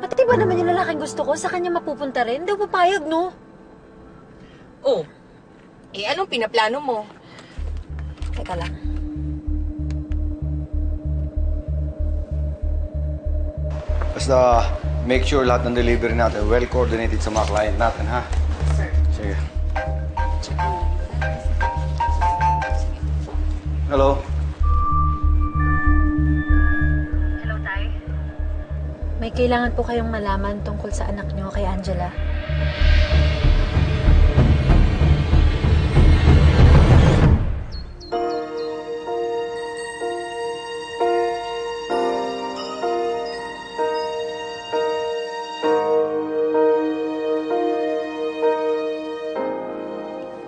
Pati ba naman yung lalaking gusto ko, sa kanya mapupunta rin? Hindi ako papayag, no? Oh, anong pinaplano mo? Teka lang. Basta, make sure lahat ng delivery natin well-coordinated sa mga client natin, ha? Sir. Sige. Hello? Hello, Tay. May kailangan po kayong malaman tungkol sa anak niyo kay Angela.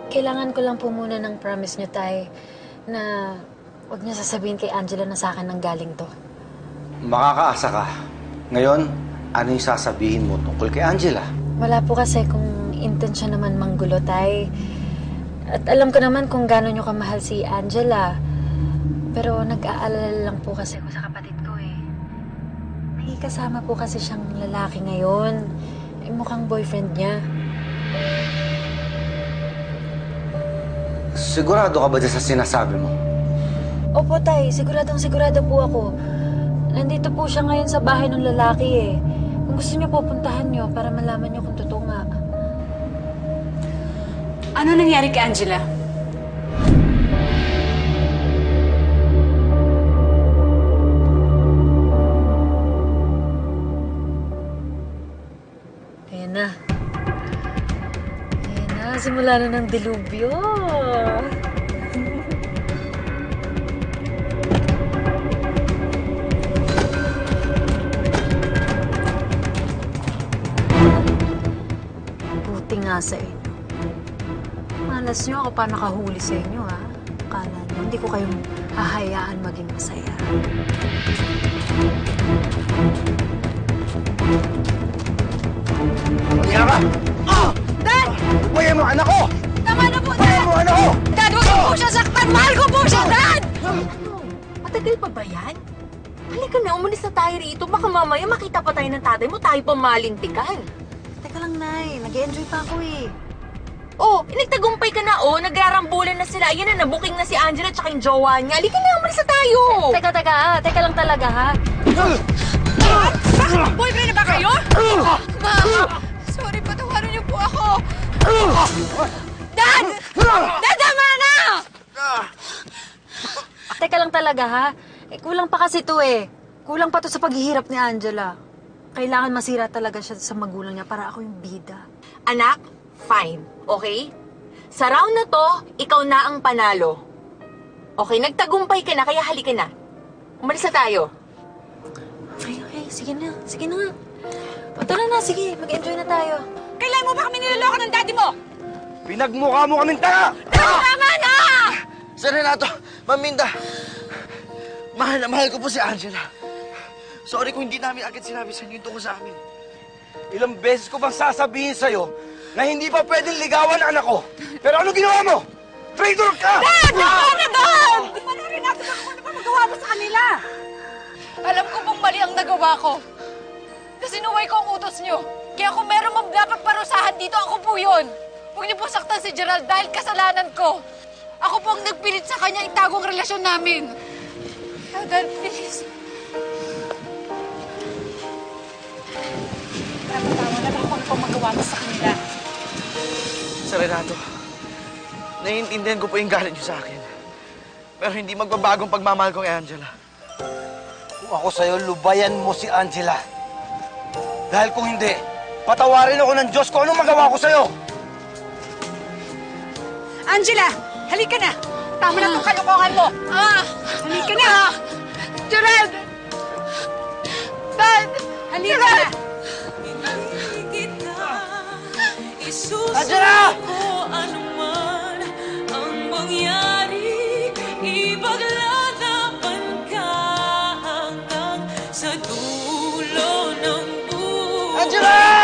Kailangan ko lang po muna ng promise niyo, Tay, na huwag niyo sasabihin kay Angela na sa akin nang galing to. Makakaasa ka. Ngayon, ano yung sasabihin mo tungkol kay Angela? Wala po kasi kung intensyon naman manggulo, Tay. At alam ko naman kung gaano niyo kamahal si Angela. Pero nag-aalala lang po kasi ko sa kapatid ko eh. May kasama po kasi siyang lalaki ngayon. Eh, mukhang boyfriend niya. Sigurado ka ba dyan sa sinasabi mo? Opo, Tay. Siguradong sigurado po ako. Nandito po siya ngayon sa bahay ng lalaki eh. Kung gusto niyo pupuntahan niyo para malaman niyo kung totoo nga. Ano nangyari kay Angela? Ayan na. Ayan na. Simula na ng dilubyo. Buti nga sa inyo. Malas nyo ako pa nakahuli sa inyo, ha? Akala nyo, hindi ko kayong hahayaan maging masaya. Kaya ka! Dad! Umayan mo anak ko! Tama na po, Umayan Dad! mo anak ko! Dad, huwag niyo po siya saktan! Mahal ko po siya, Dad! Ano? Matagal pa ba yan? Halika na, umalis na tayo rito. Baka mamaya makita pa tayo ng tatay mo, tayo pa malintikan. Teka lang, Nay. Nag-enjoy pa ako eh. Oh, nagtagumpay ka na, oh. Nagrarambulan na sila. Ayan na, nabuking na si Angela at yung jowa niya. Halika na, umalis na tayo. Teka, ha? Teka lang talaga, ha? Boyfriend na ba kayo? Ma! Sorry, patawarin niyo po ako! Dad! Dad, tama na! Teka lang talaga, ha? Eh, kulang pa kasi to eh. Kulang pa to sa paghihirap ni Angela. Kailangan masira talaga siya sa magulang niya para ako yung bida. Anak, fine. Okay? Sa round na to, ikaw na ang panalo. Okay, nagtagumpay ka na, kaya halika na. Umalis na tayo. Okay. Sige na. Sige na nga. O, tara na. Sige, mag-enjoy na tayo. Kailan mo ba kami niloloko ng daddy mo? Pinagmukha mo kaming tanga! Tama na! Sir Renato, Ma'am Minda, mahal na mahal ko po si Angela. Sorry kung hindi namin agad sinabi sa inyo tungkol sa amin. Ilang beses ko bang sasabihin sa'yo na hindi pa pwedeng ligawan ang anak ko? Pero ano ginawa mo? Traitor ka! Dad! Tama na, Dad! Panarin natin ako ano pa magawa mo sa kanila. Alam ko pong mali ang nagawa ko. Kasi sinuway ko ang utos niyo. Kaya kung meron dapat parusahan dito, ako po yun. Huwag niyo po saktan si Gerald dahil kasalanan ko. Ako po ang nagpilit sa kanya itago ang relasyon namin. Dad, please. Tama na ako ano magawa mo sa kanila. Sir Renato, naiintindihan ko po yung galit niyo sa akin. Pero hindi magbabagong pagmamahal ko kay Angela. Kung ako sa'yo, lubayan mo si Angela. Dahil kung hindi, patawarin ako ng Diyos ko. Anong magawa ko sa'yo? Angela, halika na. Tama na itong kalokohan mo. Halika na. Gerald! Dad! Halika na. Angela! Anuman ang mangyari, ipaglalaban ka hanggang sa dulo ng buhay. Angela!